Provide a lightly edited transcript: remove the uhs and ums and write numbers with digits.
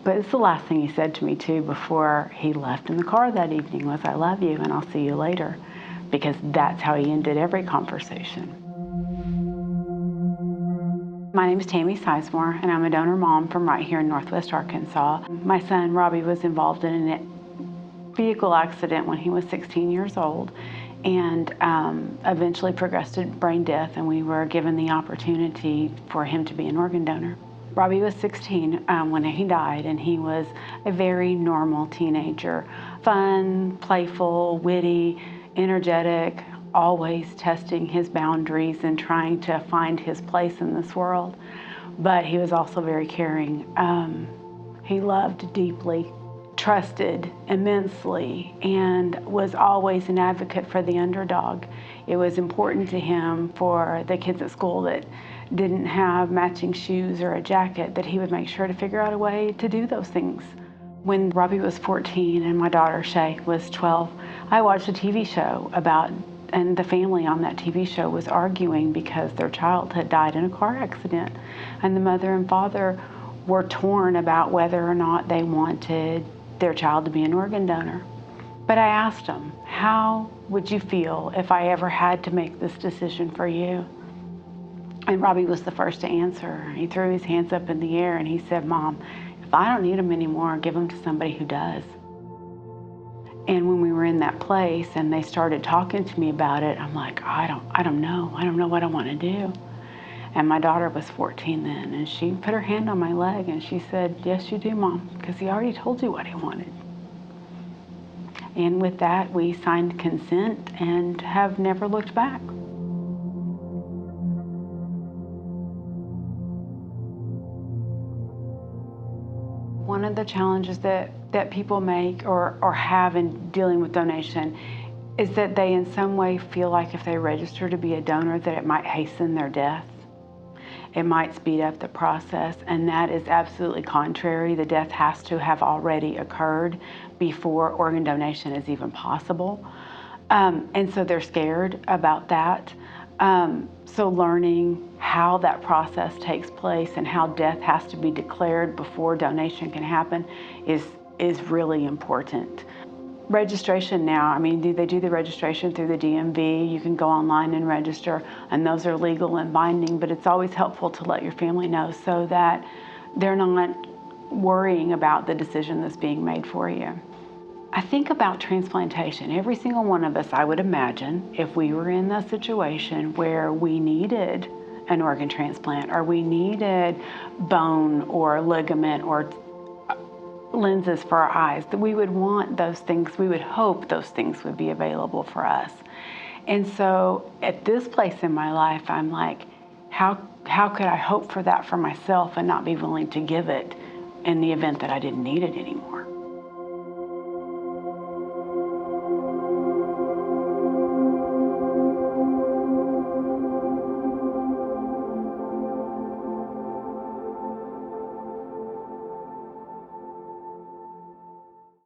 But it's the last thing he said to me, too, before he left in the car that evening was, "I love you, and I'll see you later," because that's how he ended every conversation. My name is Tammy Sisemore, and I'm a donor mom from right here in Northwest Arkansas. My son, Robbie, was involved in a vehicle accident when he was 16 years old, and eventually progressed to brain death, and we were given the opportunity for him to be an organ donor. Robbie was 16 when he died, and he was a very normal teenager. Fun, playful, witty, energetic, always testing his boundaries and trying to find his place in this world. But he was also very caring. He loved deeply, trusted immensely, and was always an advocate for the underdog. It was important to him for the kids at school that didn't have matching shoes or a jacket, that he would make sure to figure out a way to do those things. When Robbie was 14 and my daughter Shay was 12, I watched a TV show and the family on that TV show was arguing because their child had died in a car accident, and the mother and father were torn about whether or not they wanted their child to be an organ donor. But I asked them, "How would you feel if I ever had to make this decision for you?" And Robbie was the first to answer. He threw his hands up in the air and he said, "Mom, if I don't need them anymore, give them to somebody who does." And when we were in that place and they started talking to me about it, I'm like, I don't know what I want to do. And my daughter was 14 then, and she put her hand on my leg and she said, "Yes, you do, Mom, because he already told you what he wanted." And with that, we signed consent and have never looked back. One of the challenges that people make or have in dealing with donation is that they in some way feel like if they register to be a donor that it might hasten their death. It might speed up the process, and that is absolutely contrary. The death has to have already occurred before organ donation is even possible. And so they're scared about that. So learning how that process takes place and how death has to be declared before donation can happen is really important. Registration now, I mean, they do the registration through the DMV. You can go online and register, and those are legal and binding, but it's always helpful to let your family know so that they're not worrying about the decision that's being made for you. I think about transplantation. Every single one of us, I would imagine, if we were in a situation where we needed an organ transplant or we needed bone or ligament or lenses for our eyes, that we would want those things, we would hope those things would be available for us. And so at this place in my life, I'm like, how could I hope for that for myself and not be willing to give it in the event that I didn't need it anymore?